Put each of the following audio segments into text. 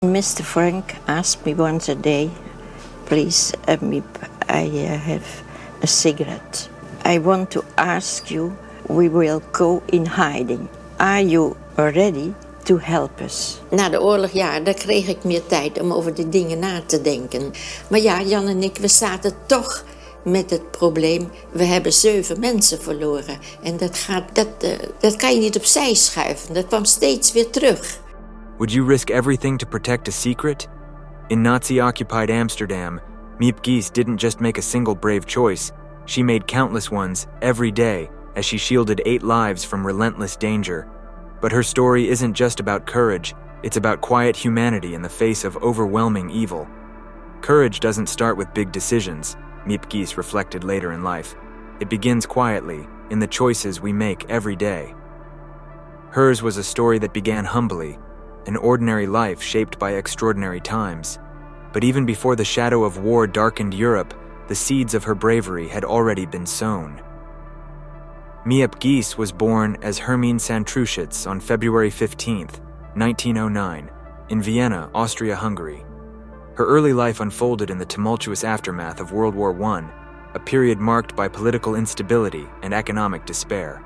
Mr. Frank asked me once a day, please, Miep, I have a cigarette. I want to ask you, we will go in hiding. Are you ready to help us? Na de oorlog, ja, daar kreeg ik meer tijd om over die dingen na te denken. Maar ja, Jan en ik, we zaten toch met het probleem, we hebben 7 mensen verloren. En dat kan je niet opzij schuiven, dat kwam steeds weer terug. Would you risk everything to protect a secret? In Nazi-occupied Amsterdam, Miep Gies didn't just make a single brave choice, she made countless ones every day as she shielded 8 lives from relentless danger. But her story isn't just about courage, it's about quiet humanity in the face of overwhelming evil. Courage doesn't start with big decisions, Miep Gies reflected later in life. It begins quietly, in the choices we make every day. Hers was a story that began humbly, an ordinary life shaped by extraordinary times. But even before the shadow of war darkened Europe, the seeds of her bravery had already been sown. Miep Gies was born as Hermine Santruschitz on February 15, 1909, in Vienna, Austria-Hungary. Her early life unfolded in the tumultuous aftermath of World War I, a period marked by political instability and economic despair.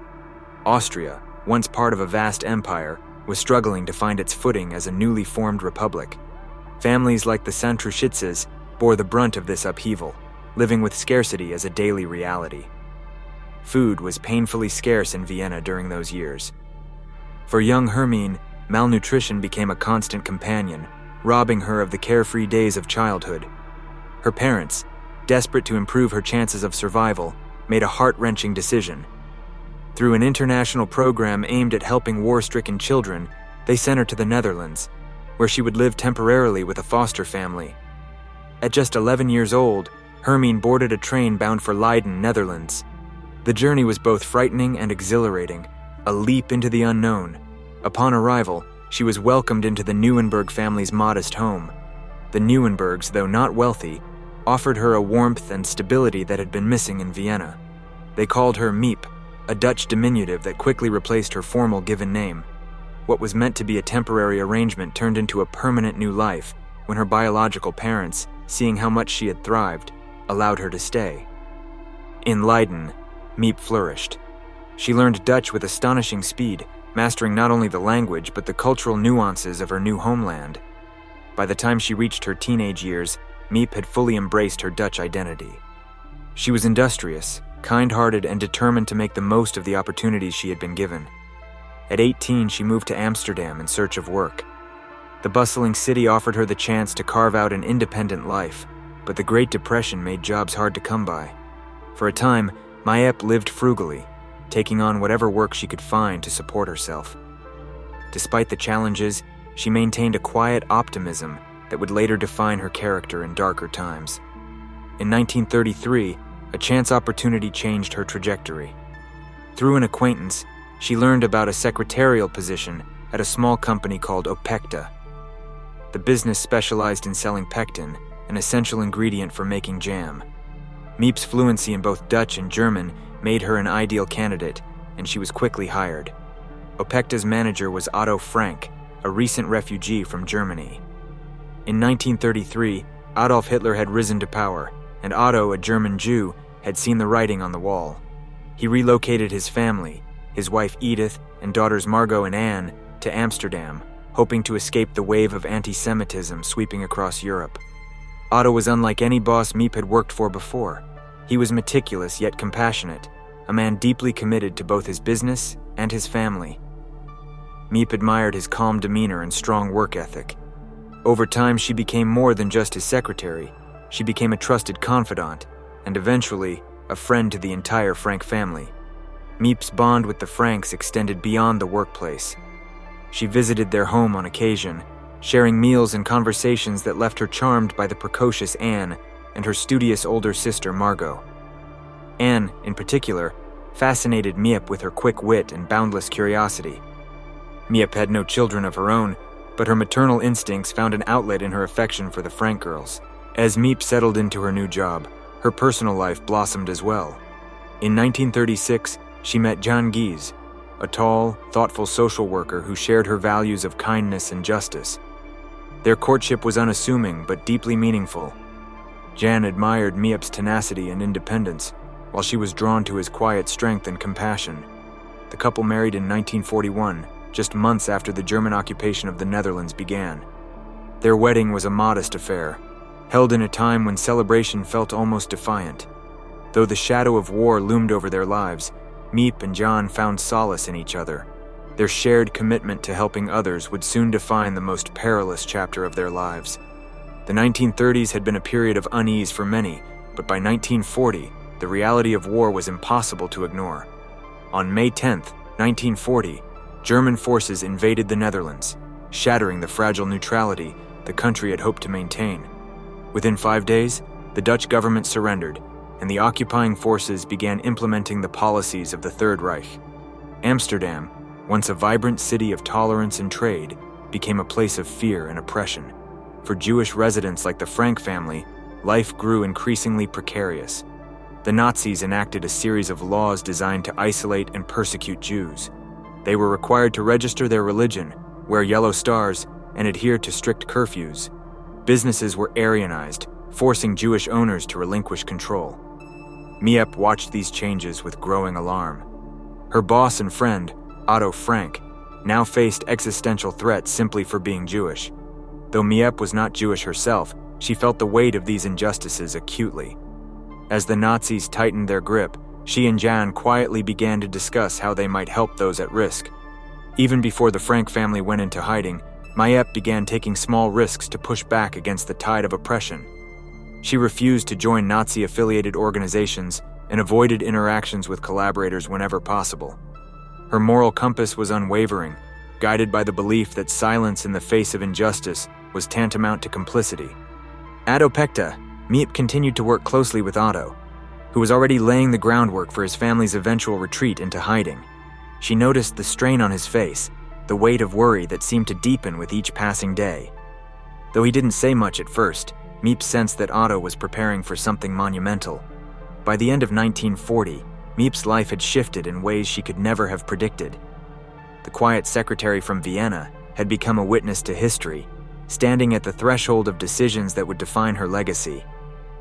Austria, once part of a vast empire, was struggling to find its footing as a newly formed republic. Families like the Santruschitz bore the brunt of this upheaval, living with scarcity as a daily reality. Food was painfully scarce in Vienna during those years. For young Hermine, malnutrition became a constant companion, robbing her of the carefree days of childhood. Her parents, desperate to improve her chances of survival, made a heart-wrenching decision. Through an international program aimed at helping war-stricken children, they sent her to the Netherlands, where she would live temporarily with a foster family. At just 11 years old, Hermine boarded a train bound for Leiden, Netherlands. The journey was both frightening and exhilarating, a leap into the unknown. Upon arrival, she was welcomed into the Nieuwenburg family's modest home. The Nieuwenburgs, though not wealthy, offered her a warmth and stability that had been missing in Vienna. They called her Miep, a Dutch diminutive that quickly replaced her formal given name. What was meant to be a temporary arrangement turned into a permanent new life when her biological parents, seeing how much she had thrived, allowed her to stay. In Leiden, Miep flourished. She learned Dutch with astonishing speed, mastering not only the language but the cultural nuances of her new homeland. By the time she reached her teenage years, Miep had fully embraced her Dutch identity. She was industrious, kind-hearted, and determined to make the most of the opportunities she had been given. At 18, she moved to Amsterdam in search of work. The bustling city offered her the chance to carve out an independent life, but the Great Depression made jobs hard to come by. For a time, Miep lived frugally, taking on whatever work she could find to support herself. Despite the challenges, she maintained a quiet optimism that would later define her character in darker times. In 1933, a chance opportunity changed her trajectory. Through an acquaintance, she learned about a secretarial position at a small company called Opekta. The business specialized in selling pectin, an essential ingredient for making jam. Miep's fluency in both Dutch and German made her an ideal candidate, and she was quickly hired. Opekta's manager was Otto Frank, a recent refugee from Germany. In 1933, Adolf Hitler had risen to power, and Otto, a German Jew, had seen the writing on the wall. He relocated his family, his wife Edith and daughters Margot and Anne, to Amsterdam, hoping to escape the wave of anti-Semitism sweeping across Europe. Otto was unlike any boss Miep had worked for before. He was meticulous yet compassionate, a man deeply committed to both his business and his family. Miep admired his calm demeanor and strong work ethic. Over time, she became more than just his secretary. She became a trusted confidant, and eventually, a friend to the entire Frank family. Miep's bond with the Franks extended beyond the workplace. She visited their home on occasion, sharing meals and conversations that left her charmed by the precocious Anne and her studious older sister Margot. Anne, in particular, fascinated Miep with her quick wit and boundless curiosity. Miep had no children of her own, but her maternal instincts found an outlet in her affection for the Frank girls. As Miep settled into her new job, her personal life blossomed as well. In 1936, she met Miep Gies, a tall, thoughtful social worker who shared her values of kindness and justice. Their courtship was unassuming but deeply meaningful. Jan admired Miep's tenacity and independence, while she was drawn to his quiet strength and compassion. The couple married in 1941, just months after the German occupation of the Netherlands began. Their wedding was a modest affair, held in a time when celebration felt almost defiant. Though the shadow of war loomed over their lives, Miep and Jan found solace in each other. Their shared commitment to helping others would soon define the most perilous chapter of their lives. The 1930s had been a period of unease for many, but by 1940, the reality of war was impossible to ignore. On May 10, 1940, German forces invaded the Netherlands, shattering the fragile neutrality the country had hoped to maintain. Within 5 days, the Dutch government surrendered, and the occupying forces began implementing the policies of the Third Reich. Amsterdam, once a vibrant city of tolerance and trade, became a place of fear and oppression. For Jewish residents like the Frank family, life grew increasingly precarious. The Nazis enacted a series of laws designed to isolate and persecute Jews. They were required to register their religion, wear yellow stars, and adhere to strict curfews. Businesses were Aryanized, forcing Jewish owners to relinquish control. Miep watched these changes with growing alarm. Her boss and friend, Otto Frank, now faced existential threats simply for being Jewish. Though Miep was not Jewish herself, she felt the weight of these injustices acutely. As the Nazis tightened their grip, she and Jan quietly began to discuss how they might help those at risk. Even before the Frank family went into hiding, Miep began taking small risks to push back against the tide of oppression. She refused to join Nazi-affiliated organizations and avoided interactions with collaborators whenever possible. Her moral compass was unwavering, guided by the belief that silence in the face of injustice was tantamount to complicity. At Opekta, Miep continued to work closely with Otto, who was already laying the groundwork for his family's eventual retreat into hiding. She noticed the strain on his face, the weight of worry that seemed to deepen with each passing day. Though he didn't say much at first, Miep sensed that Otto was preparing for something monumental. By the end of 1940, Miep's life had shifted in ways she could never have predicted. The quiet secretary from Vienna had become a witness to history, standing at the threshold of decisions that would define her legacy.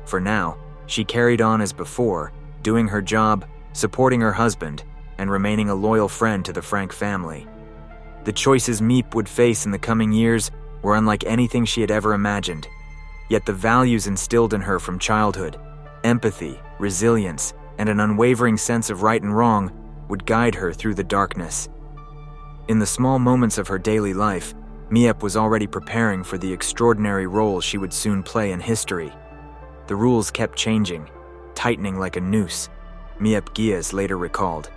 For now, she carried on as before, doing her job, supporting her husband, and remaining a loyal friend to the Frank family. The choices Miep would face in the coming years were unlike anything she had ever imagined. Yet the values instilled in her from childhood, empathy, resilience, and an unwavering sense of right and wrong, would guide her through the darkness. In the small moments of her daily life, Miep was already preparing for the extraordinary role she would soon play in history. The rules kept changing, tightening like a noose, Miep Gies later recalled.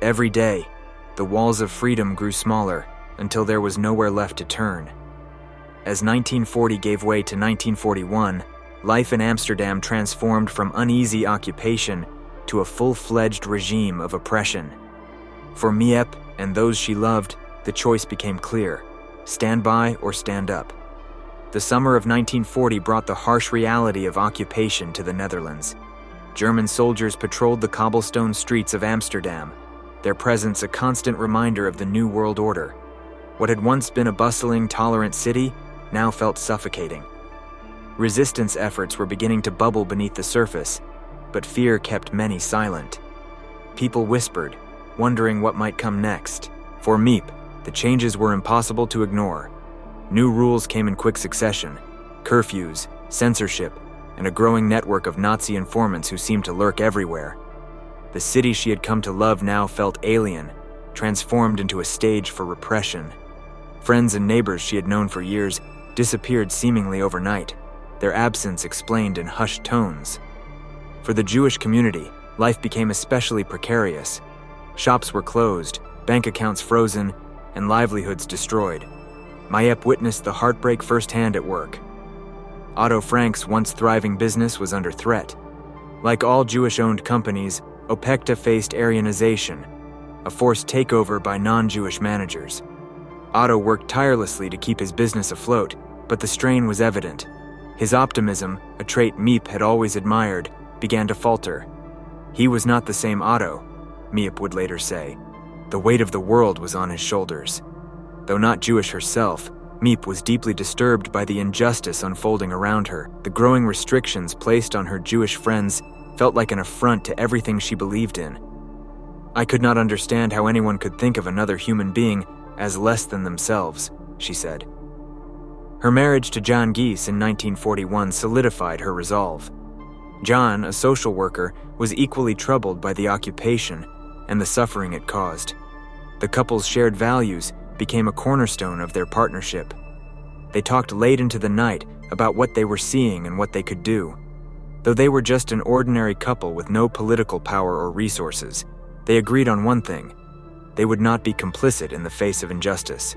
Every day, the walls of freedom grew smaller until there was nowhere left to turn. As 1940 gave way to 1941, life in Amsterdam transformed from uneasy occupation to a full-fledged regime of oppression. For Miep and those she loved, the choice became clear: stand by or stand up. The summer of 1940 brought the harsh reality of occupation to the Netherlands. German soldiers patrolled the cobblestone streets of Amsterdam, their presence a constant reminder of the New World Order. What had once been a bustling, tolerant city now felt suffocating. Resistance efforts were beginning to bubble beneath the surface, but fear kept many silent. People whispered, wondering what might come next. For Miep, the changes were impossible to ignore. New rules came in quick succession: curfews, censorship, and a growing network of Nazi informants who seemed to lurk everywhere. The city she had come to love now felt alien, transformed into a stage for repression. Friends and neighbors she had known for years disappeared seemingly overnight, their absence explained in hushed tones. For the Jewish community, life became especially precarious. Shops were closed, bank accounts frozen, and livelihoods destroyed. Miep witnessed the heartbreak firsthand at work. Otto Frank's once thriving business was under threat. Like all Jewish-owned companies, Opekta faced Aryanization, a forced takeover by non-Jewish managers. Otto worked tirelessly to keep his business afloat, but the strain was evident. His optimism, a trait Miep had always admired, began to falter. He was not the same Otto, Miep would later say. The weight of the world was on his shoulders. Though not Jewish herself, Miep was deeply disturbed by the injustice unfolding around her. The growing restrictions placed on her Jewish friends felt like an affront to everything she believed in. "I could not understand how anyone could think of another human being as less than themselves," she said. Her marriage to John Gies in 1941 solidified her resolve. John, a social worker, was equally troubled by the occupation and the suffering it caused. The couple's shared values became a cornerstone of their partnership. They talked late into the night about what they were seeing and what they could do. Though they were just an ordinary couple with no political power or resources, they agreed on one thing: they would not be complicit in the face of injustice.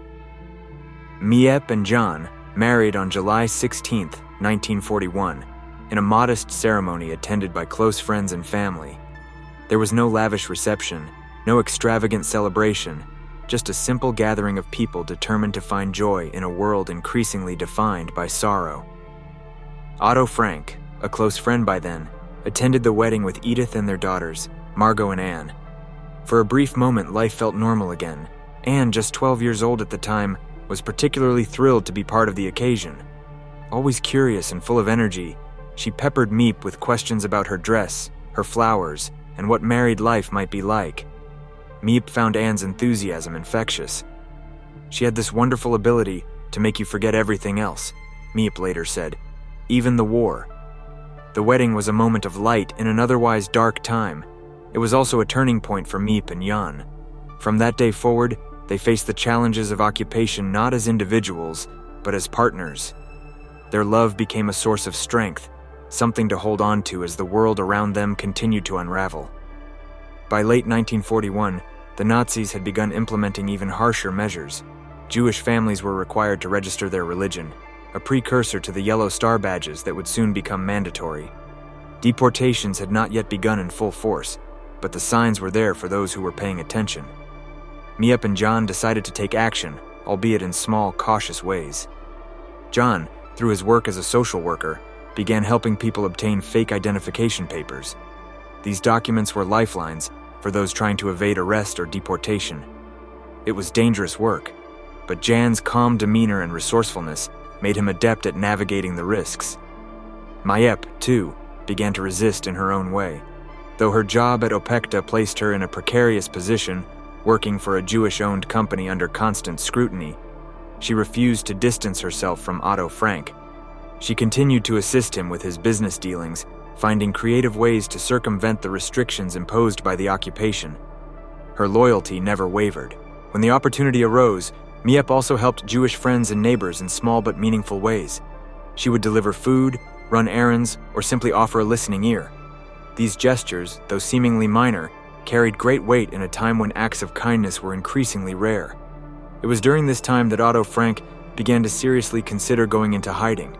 Miep and John married on July 16, 1941, in a modest ceremony attended by close friends and family. There was no lavish reception, no extravagant celebration, just a simple gathering of people determined to find joy in a world increasingly defined by sorrow. Otto Frank, a close friend by then, attended the wedding with Edith and their daughters, Margot and Anne. For a brief moment, life felt normal again. Anne, just 12 years old at the time, was particularly thrilled to be part of the occasion. Always curious and full of energy, she peppered Miep with questions about her dress, her flowers, and what married life might be like. Miep found Anne's enthusiasm infectious. "She had this wonderful ability to make you forget everything else," Miep later said, "even the war." The wedding was a moment of light in an otherwise dark time. It was also a turning point for Miep and Jan. From that day forward, they faced the challenges of occupation not as individuals, but as partners. Their love became a source of strength, something to hold on to as the world around them continued to unravel. By late 1941, the Nazis had begun implementing even harsher measures. Jewish families were required to register their religion, a precursor to the Yellow Star badges that would soon become mandatory. Deportations had not yet begun in full force, but the signs were there for those who were paying attention. Miep and John decided to take action, albeit in small, cautious ways. John, through his work as a social worker, began helping people obtain fake identification papers. These documents were lifelines for those trying to evade arrest or deportation. It was dangerous work, but Jan's calm demeanor and resourcefulness made him adept at navigating the risks. Miep, too, began to resist in her own way. Though her job at Opekta placed her in a precarious position, working for a Jewish-owned company under constant scrutiny, she refused to distance herself from Otto Frank. She continued to assist him with his business dealings, finding creative ways to circumvent the restrictions imposed by the occupation. Her loyalty never wavered. When the opportunity arose, Miep also helped Jewish friends and neighbors in small but meaningful ways. She would deliver food, run errands, or simply offer a listening ear. These gestures, though seemingly minor, carried great weight in a time when acts of kindness were increasingly rare. It was during this time that Otto Frank began to seriously consider going into hiding.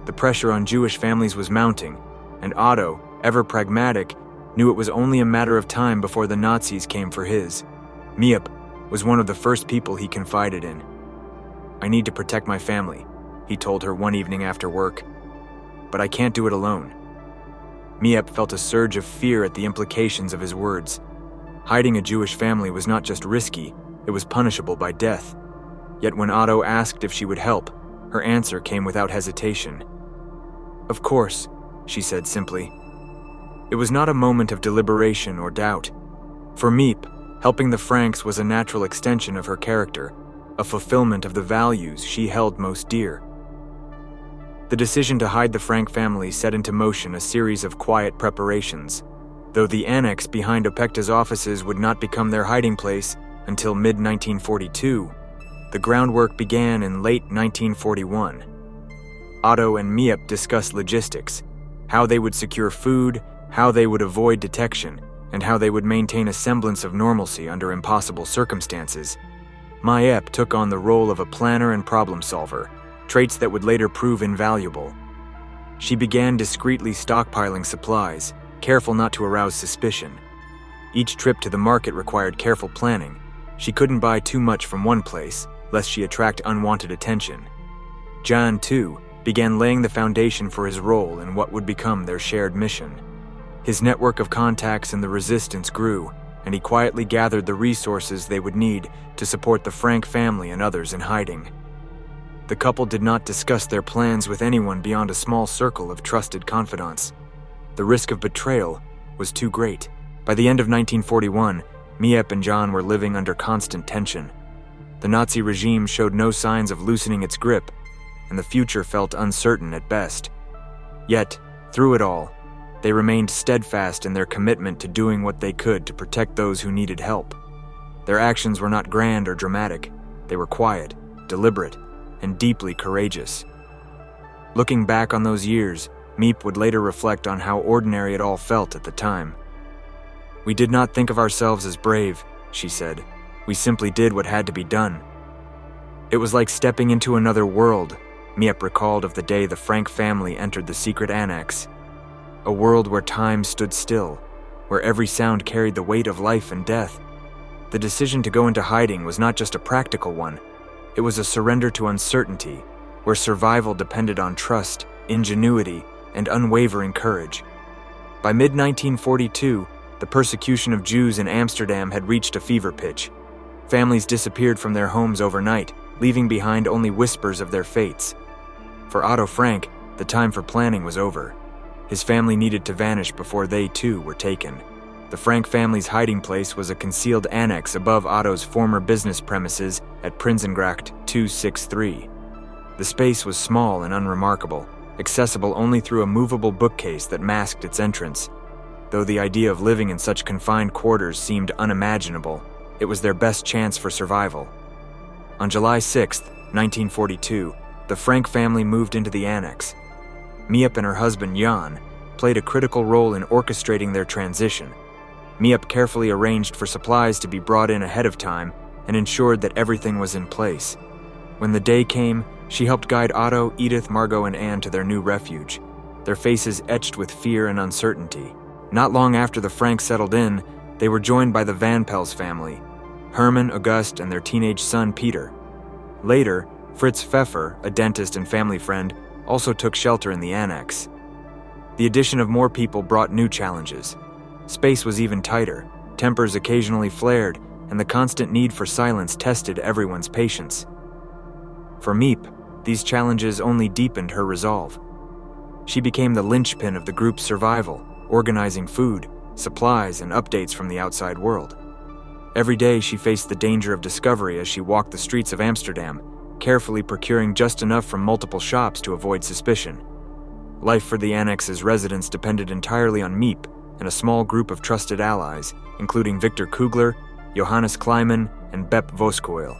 The pressure on Jewish families was mounting, and Otto, ever pragmatic, knew it was only a matter of time before the Nazis came for his. Miep was one of the first people he confided in. "I need to protect my family," he told her one evening after work. "But I can't do it alone." Miep felt a surge of fear at the implications of his words. Hiding a Jewish family was not just risky, it was punishable by death. Yet when Otto asked if she would help, her answer came without hesitation. "Of course," she said simply. It was not a moment of deliberation or doubt. For Miep, helping the Franks was a natural extension of her character, a fulfillment of the values she held most dear. The decision to hide the Frank family set into motion a series of quiet preparations. Though the annex behind Opekta's offices would not become their hiding place until mid-1942, the groundwork began in late 1941. Otto and Miep discussed logistics, how they would secure food, how they would avoid detection, and how they would maintain a semblance of normalcy under impossible circumstances. Miep took on the role of a planner and problem solver, traits that would later prove invaluable. She began discreetly stockpiling supplies, careful not to arouse suspicion. Each trip to the market required careful planning. She couldn't buy too much from one place, lest she attract unwanted attention. John, too, began laying the foundation for his role in what would become their shared mission. His network of contacts in the resistance grew, and he quietly gathered the resources they would need to support the Frank family and others in hiding. The couple did not discuss their plans with anyone beyond a small circle of trusted confidants. The risk of betrayal was too great. By the end of 1941, Miep and John were living under constant tension. The Nazi regime showed no signs of loosening its grip, and the future felt uncertain at best. Yet, through it all, they remained steadfast in their commitment to doing what they could to protect those who needed help. Their actions were not grand or dramatic. They were quiet, deliberate, and deeply courageous. Looking back on those years, Miep would later reflect on how ordinary it all felt at the time. "We did not think of ourselves as brave," she said. "We simply did what had to be done." It was like stepping into another world, Miep recalled of the day the Frank family entered the secret annex. A world where time stood still, where every sound carried the weight of life and death. The decision to go into hiding was not just a practical one. It was a surrender to uncertainty, where survival depended on trust, ingenuity, and unwavering courage. By mid-1942, the persecution of Jews in Amsterdam had reached a fever pitch. Families disappeared from their homes overnight, leaving behind only whispers of their fates. For Otto Frank, the time for planning was over. His family needed to vanish before they, too, were taken. The Frank family's hiding place was a concealed annex above Otto's former business premises at Prinsengracht 263. The space was small and unremarkable, accessible only through a movable bookcase that masked its entrance. Though the idea of living in such confined quarters seemed unimaginable, it was their best chance for survival. On July 6, 1942, the Frank family moved into the annex. Miep and her husband, Jan, played a critical role in orchestrating their transition. Miep carefully arranged for supplies to be brought in ahead of time and ensured that everything was in place. When the day came, she helped guide Otto, Edith, Margot, and Anne to their new refuge, their faces etched with fear and uncertainty. Not long after the Franks settled in, they were joined by the Van Pels family, Herman, Auguste, and their teenage son, Peter. Later, Fritz Pfeffer, a dentist and family friend, also took shelter in the annex. The addition of more people brought new challenges. Space was even tighter, tempers occasionally flared, and the constant need for silence tested everyone's patience. For Miep, these challenges only deepened her resolve. She became the linchpin of the group's survival, organizing food, supplies, and updates from the outside world. Every day she faced the danger of discovery as she walked the streets of Amsterdam, carefully procuring just enough from multiple shops to avoid suspicion. Life for the annex's residents depended entirely on Miep and a small group of trusted allies, including Victor Kugler, Johannes Kleiman, and Bep Voskoil.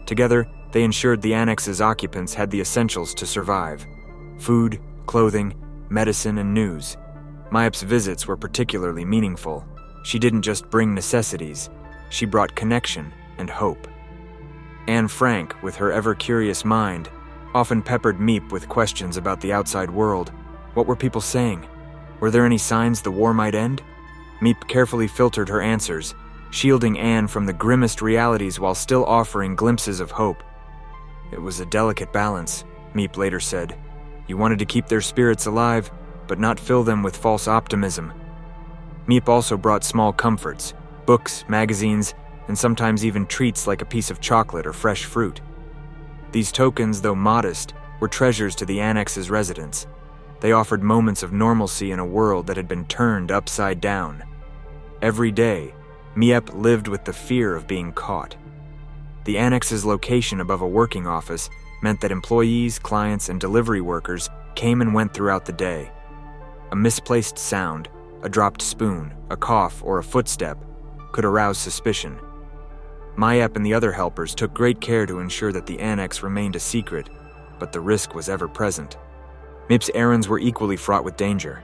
Together, they ensured the annex's occupants had the essentials to survive: food, clothing, medicine, and news. Miep's visits were particularly meaningful. She didn't just bring necessities, she brought connection and hope. Anne Frank, with her ever-curious mind, often peppered Miep with questions about the outside world. What were people saying? Were there any signs the war might end? Miep carefully filtered her answers, shielding Anne from the grimmest realities while still offering glimpses of hope. It was a delicate balance, Miep later said. You wanted to keep their spirits alive, but not fill them with false optimism. Miep also brought small comforts, books, magazines, and sometimes even treats like a piece of chocolate or fresh fruit. These tokens, though modest, were treasures to the annex's residents. They offered moments of normalcy in a world that had been turned upside down. Every day, Miep lived with the fear of being caught. The annex's location above a working office meant that employees, clients, and delivery workers came and went throughout the day. A misplaced sound, a dropped spoon, a cough, or a footstep could arouse suspicion. Miep and the other helpers took great care to ensure that the annex remained a secret, but the risk was ever present. Miep's errands were equally fraught with danger.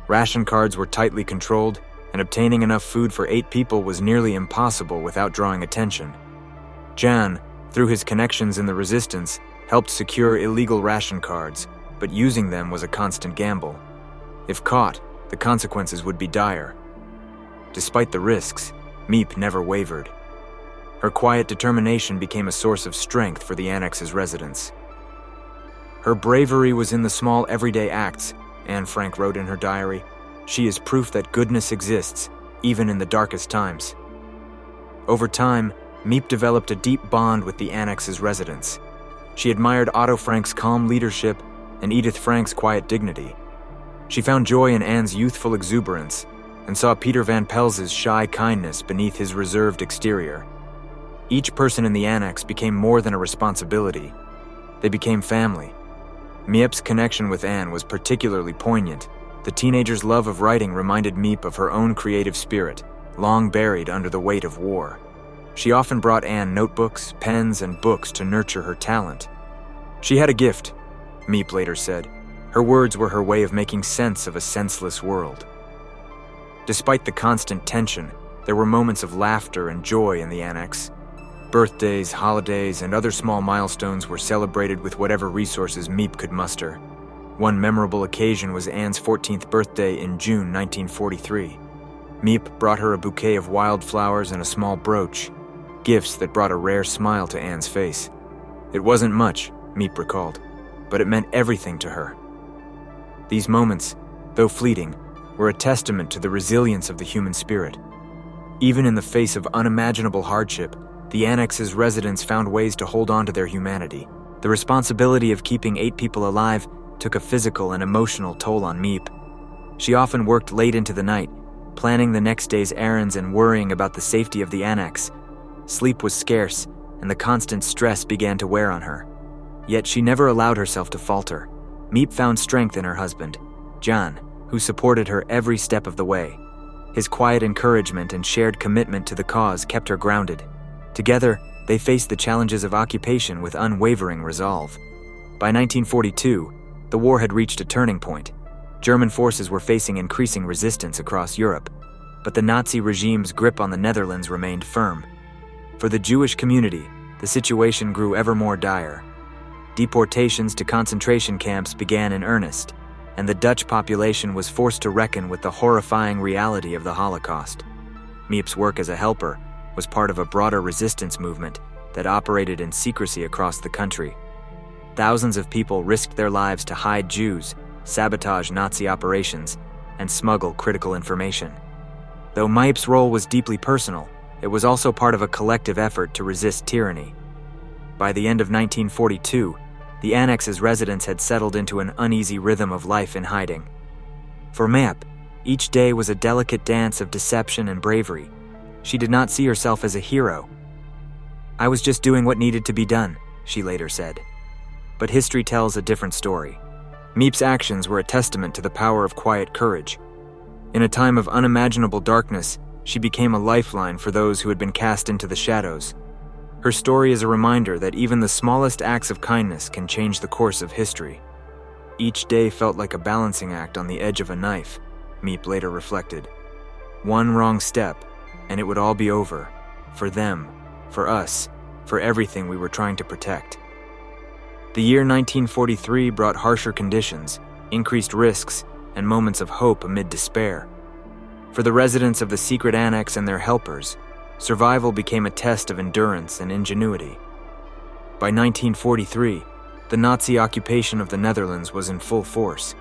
Ration cards were tightly controlled, and obtaining enough food for 8 people was nearly impossible without drawing attention. Jan, through his connections in the resistance, helped secure illegal ration cards, but using them was a constant gamble. If caught, the consequences would be dire. Despite the risks, Miep never wavered. Her quiet determination became a source of strength for the annex's residents. Her bravery was in the small everyday acts, Anne Frank wrote in her diary. She is proof that goodness exists, even in the darkest times. Over time, Miep developed a deep bond with the annex's residents. She admired Otto Frank's calm leadership and Edith Frank's quiet dignity. She found joy in Anne's youthful exuberance and saw Peter Van Pels's shy kindness beneath his reserved exterior. Each person in the annex became more than a responsibility. They became family. Miep's connection with Anne was particularly poignant. The teenager's love of writing reminded Miep of her own creative spirit, long buried under the weight of war. She often brought Anne notebooks, pens, and books to nurture her talent. She had a gift, Miep later said. Her words were her way of making sense of a senseless world. Despite the constant tension, there were moments of laughter and joy in the annex. Birthdays, holidays, and other small milestones were celebrated with whatever resources Miep could muster. One memorable occasion was Anne's 14th birthday in June 1943. Miep brought her a bouquet of wildflowers and a small brooch, gifts that brought a rare smile to Anne's face. It wasn't much, Miep recalled, but it meant everything to her. These moments, though fleeting, were a testament to the resilience of the human spirit. Even in the face of unimaginable hardship, the annex's residents found ways to hold on to their humanity. The responsibility of keeping 8 people alive took a physical and emotional toll on Miep. She often worked late into the night, planning the next day's errands and worrying about the safety of the annex. Sleep was scarce, and the constant stress began to wear on her. Yet she never allowed herself to falter. Miep found strength in her husband, John, who supported her every step of the way. His quiet encouragement and shared commitment to the cause kept her grounded. Together, they faced the challenges of occupation with unwavering resolve. By 1942, the war had reached a turning point. German forces were facing increasing resistance across Europe, but the Nazi regime's grip on the Netherlands remained firm. For the Jewish community, the situation grew ever more dire. Deportations to concentration camps began in earnest, and the Dutch population was forced to reckon with the horrifying reality of the Holocaust. Miep's work as a helper was part of a broader resistance movement that operated in secrecy across the country. Thousands of people risked their lives to hide Jews, sabotage Nazi operations, and smuggle critical information. Though Miep's role was deeply personal, it was also part of a collective effort to resist tyranny. By the end of 1942, the annex's residents had settled into an uneasy rhythm of life in hiding. For Miep, each day was a delicate dance of deception and bravery. She did not see herself as a hero. "I was just doing what needed to be done," she later said. But history tells a different story. Miep's actions were a testament to the power of quiet courage. In a time of unimaginable darkness, she became a lifeline for those who had been cast into the shadows. Her story is a reminder that even the smallest acts of kindness can change the course of history. Each day felt like a balancing act on the edge of a knife, Miep later reflected. One wrong step, and it would all be over. For them, for us, for everything we were trying to protect. The year 1943 brought harsher conditions, increased risks, and moments of hope amid despair. For the residents of the secret annex and their helpers, survival became a test of endurance and ingenuity. By 1943, the Nazi occupation of the Netherlands was in full force.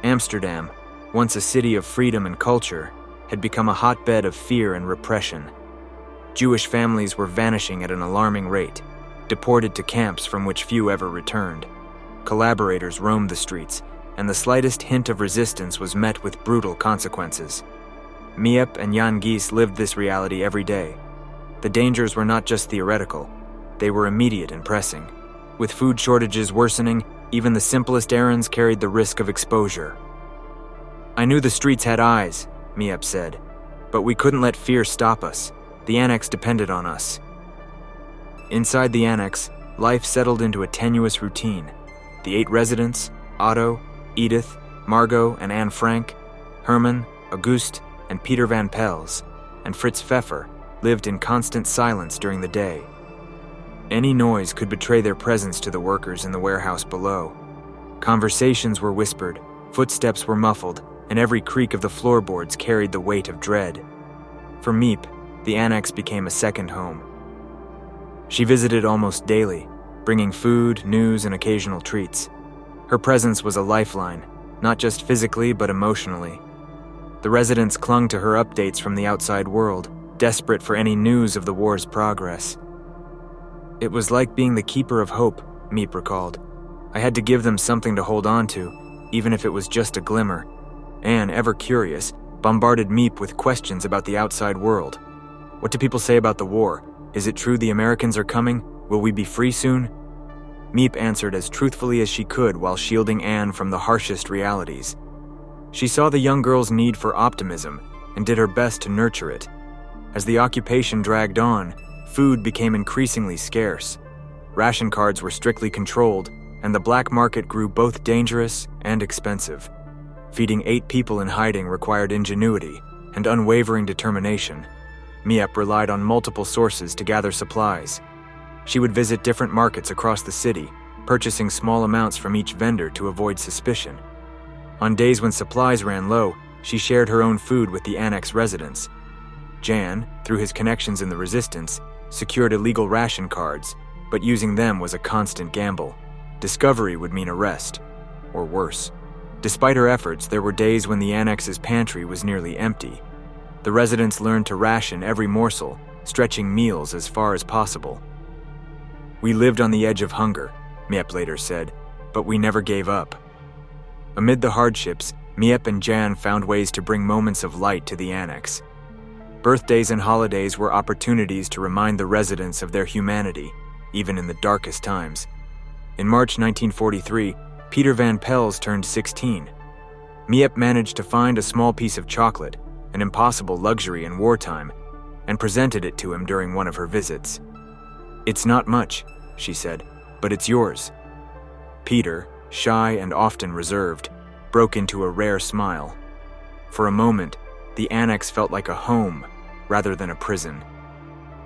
Amsterdam, once a city of freedom and culture, had become a hotbed of fear and repression. Jewish families were vanishing at an alarming rate, deported to camps from which few ever returned. Collaborators roamed the streets, and the slightest hint of resistance was met with brutal consequences. Miep and Miep Gies lived this reality every day. The dangers were not just theoretical, they were immediate and pressing. With food shortages worsening, even the simplest errands carried the risk of exposure. "I knew the streets had eyes," Miep said, "but we couldn't let fear stop us. The annex depended on us." Inside the annex, life settled into a tenuous routine. The 8 residents, Otto, Edith, Margot, and Anne Frank, Herman, Auguste, and Peter Van Pels, and Fritz Pfeffer, lived in constant silence during the day. Any noise could betray their presence to the workers in the warehouse below. Conversations were whispered, footsteps were muffled, and every creak of the floorboards carried the weight of dread. For Miep, the annex became a second home. She visited almost daily, bringing food, news, and occasional treats. Her presence was a lifeline, not just physically but emotionally. The residents clung to her updates from the outside world, desperate for any news of the war's progress. It was like being the keeper of hope, Miep recalled. I had to give them something to hold on to, even if it was just a glimmer. Anne, ever curious, bombarded Miep with questions about the outside world. What do people say about the war? Is it true the Americans are coming? Will we be free soon? Miep answered as truthfully as she could while shielding Anne from the harshest realities. She saw the young girl's need for optimism and did her best to nurture it. As the occupation dragged on, food became increasingly scarce. Ration cards were strictly controlled, and the black market grew both dangerous and expensive. Feeding 8 people in hiding required ingenuity and unwavering determination. Miep relied on multiple sources to gather supplies. She would visit different markets across the city, purchasing small amounts from each vendor to avoid suspicion. On days when supplies ran low, she shared her own food with the annex residents. Jan, through his connections in the resistance, secured illegal ration cards, but using them was a constant gamble. Discovery would mean arrest, or worse. Despite her efforts, there were days when the annex's pantry was nearly empty. The residents learned to ration every morsel, stretching meals as far as possible. We lived on the edge of hunger, Miep later said, but we never gave up. Amid the hardships, Miep and Jan found ways to bring moments of light to the annex. Birthdays and holidays were opportunities to remind the residents of their humanity, even in the darkest times. In March 1943, Peter Van Pels turned 16. Miep managed to find a small piece of chocolate, an impossible luxury in wartime, and presented it to him during one of her visits. "It's not much," she said, "but it's yours." Peter, shy and often reserved, broke into a rare smile. For a moment, the annex felt like a home rather than a prison.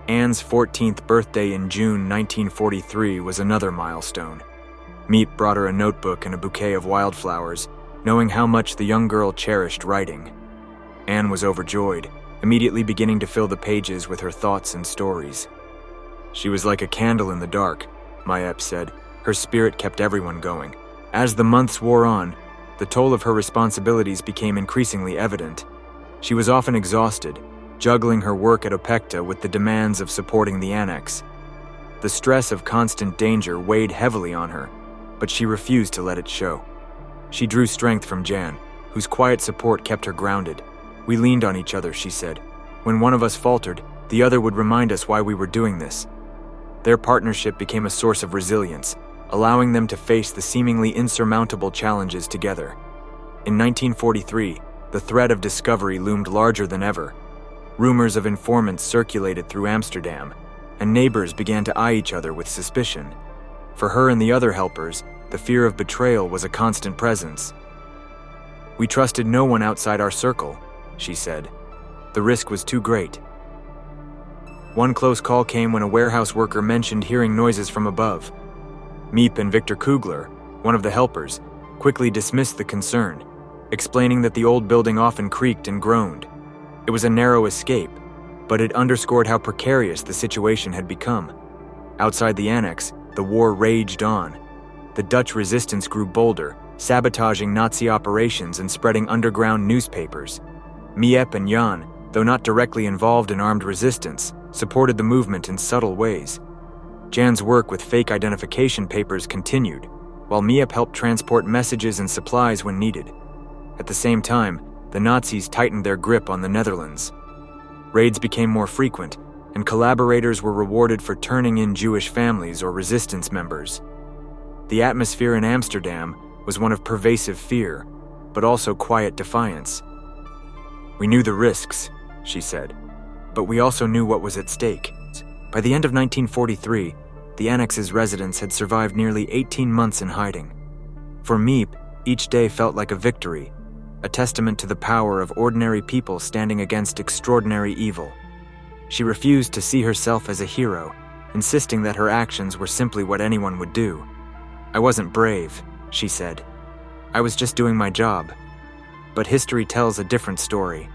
Anne's 14th birthday in June 1943 was another milestone. Miep brought her a notebook and a bouquet of wildflowers, knowing how much the young girl cherished writing. Anne was overjoyed, immediately beginning to fill the pages with her thoughts and stories. She was like a candle in the dark, Miep said. Her spirit kept everyone going. As the months wore on, the toll of her responsibilities became increasingly evident. She was often exhausted, juggling her work at Opekta with the demands of supporting the annex. The stress of constant danger weighed heavily on her, but she refused to let it show. She drew strength from Jan, whose quiet support kept her grounded. "We leaned on each other," she said. "When one of us faltered, the other would remind us why we were doing this." Their partnership became a source of resilience, allowing them to face the seemingly insurmountable challenges together. In 1943, the threat of discovery loomed larger than ever. Rumors of informants circulated through Amsterdam, and neighbors began to eye each other with suspicion. For her and the other helpers, the fear of betrayal was a constant presence. "We trusted no one outside our circle," she said. "The risk was too great." One close call came when a warehouse worker mentioned hearing noises from above. Miep and Victor Kugler, one of the helpers, quickly dismissed the concern, explaining that the old building often creaked and groaned. It was a narrow escape, but it underscored how precarious the situation had become. Outside the annex, the war raged on. The Dutch resistance grew bolder, sabotaging Nazi operations and spreading underground newspapers. Miep and Jan, though not directly involved in armed resistance, supported the movement in subtle ways. Jan's work with fake identification papers continued, while Miep helped transport messages and supplies when needed. At the same time, the Nazis tightened their grip on the Netherlands. Raids became more frequent, and collaborators were rewarded for turning in Jewish families or resistance members. The atmosphere in Amsterdam was one of pervasive fear, but also quiet defiance. "We knew the risks," she said, "but we also knew what was at stake." By the end of 1943, the annex's residents had survived nearly 18 months in hiding. For Miep, each day felt like a victory, a testament to the power of ordinary people standing against extraordinary evil. She refused to see herself as a hero, insisting that her actions were simply what anyone would do. "I wasn't brave," she said. "I was just doing my job." But history tells a different story.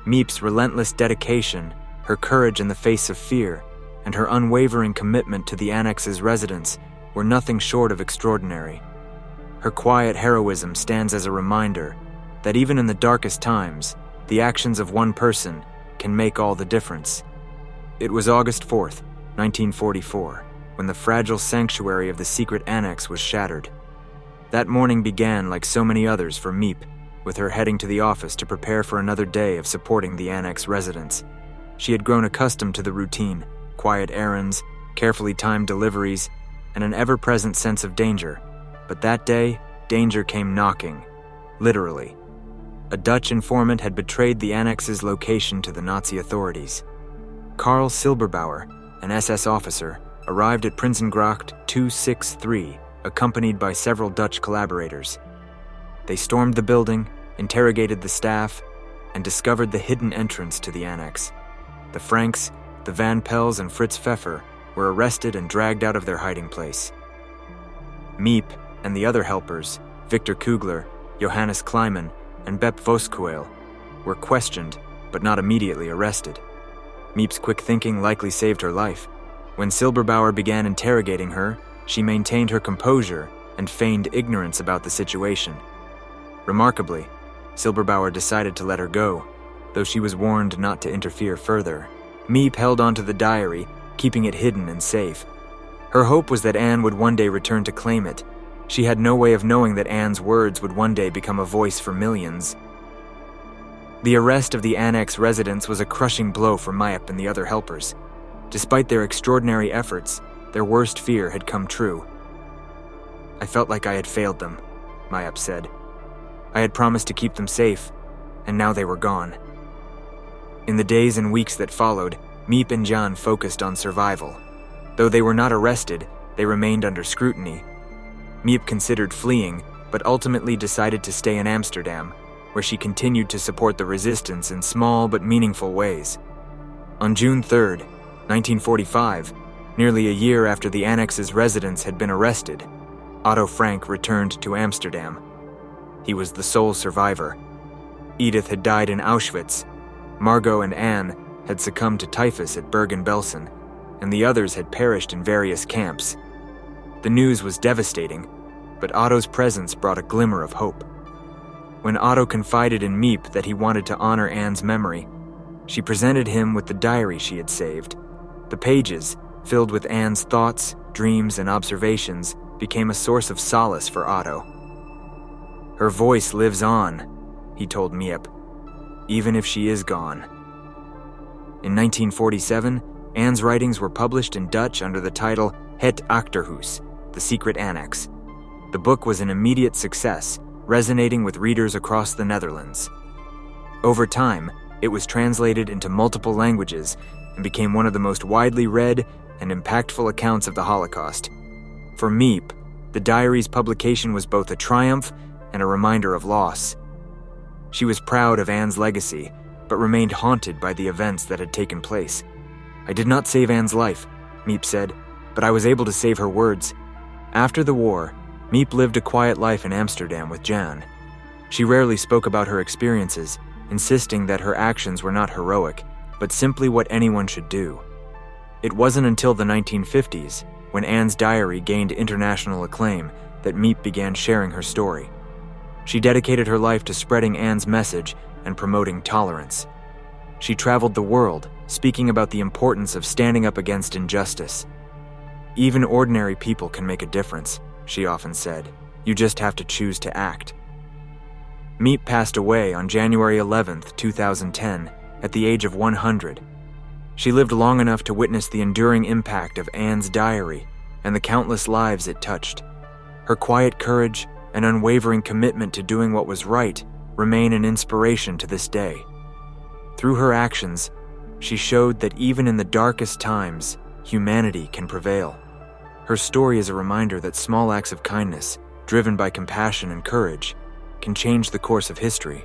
Miep's relentless dedication, her courage in the face of fear, and her unwavering commitment to the annex's residents were nothing short of extraordinary. Her quiet heroism stands as a reminder that even in the darkest times, the actions of one person can make all the difference. It was August 4th, 1944, when the fragile sanctuary of the secret annex was shattered. That morning began like so many others for Miep, with her heading to the office to prepare for another day of supporting the annex residents. She had grown accustomed to the routine, quiet errands, carefully timed deliveries, and an ever-present sense of danger. But that day, danger came knocking, literally. A Dutch informant had betrayed the annex's location to the Nazi authorities. Karl Silberbauer, an SS officer, arrived at Prinsengracht 263, accompanied by several Dutch collaborators. They stormed the building, interrogated the staff, and discovered the hidden entrance to the annex. The Franks, the Van Pels, and Fritz Pfeffer were arrested and dragged out of their hiding place. Miep and the other helpers, Victor Kugler, Johannes Kleiman, and Bep Voskuil, were questioned but not immediately arrested. Miep's quick thinking likely saved her life. When Silberbauer began interrogating her, she maintained her composure and feigned ignorance about the situation. Remarkably, Silberbauer decided to let her go, though she was warned not to interfere further. Miep held onto the diary, keeping it hidden and safe. Her hope was that Anne would one day return to claim it. She had no way of knowing that Anne's words would one day become a voice for millions. The arrest of the annex residents was a crushing blow for Miep and the other helpers. Despite their extraordinary efforts, their worst fear had come true. "I felt like I had failed them," Miep said. "I had promised to keep them safe, and now they were gone." In the days and weeks that followed, Miep and Jan focused on survival. Though they were not arrested, they remained under scrutiny. Miep considered fleeing, but ultimately decided to stay in Amsterdam, where she continued to support the resistance in small but meaningful ways. On June 3, 1945, nearly a year after the annex's residents had been arrested, Otto Frank returned to Amsterdam. He was the sole survivor. Edith had died in Auschwitz, Margot and Anne had succumbed to typhus at Bergen-Belsen, and the others had perished in various camps. The news was devastating, but Otto's presence brought a glimmer of hope. When Otto confided in Miep that he wanted to honor Anne's memory, she presented him with the diary she had saved. The pages, filled with Anne's thoughts, dreams, and observations, became a source of solace for Otto. "Her voice lives on," he told Miep, "even if she is gone." In 1947, Anne's writings were published in Dutch under the title Het Achterhuis, The Secret Annex. The book was an immediate success, resonating with readers across the Netherlands. Over time, it was translated into multiple languages and became one of the most widely read and impactful accounts of the Holocaust. For Miep, the diary's publication was both a triumph and a reminder of loss. She was proud of Anne's legacy, but remained haunted by the events that had taken place. "I did not save Anne's life," Miep said, "but I was able to save her words." After the war, Miep lived a quiet life in Amsterdam with Jan. She rarely spoke about her experiences, insisting that her actions were not heroic, but simply what anyone should do. It wasn't until the 1950s, when Anne's diary gained international acclaim, that Miep began sharing her story. She dedicated her life to spreading Anne's message and promoting tolerance. She traveled the world, speaking about the importance of standing up against injustice. "Even ordinary people can make a difference," she often said. "You just have to choose to act." Miep passed away on January 11, 2010, at the age of 100. She lived long enough to witness the enduring impact of Anne's diary and the countless lives it touched. Her quiet courage and unwavering commitment to doing what was right remain an inspiration to this day. Through her actions, she showed that even in the darkest times, humanity can prevail. Her story is a reminder that small acts of kindness, driven by compassion and courage, can change the course of history.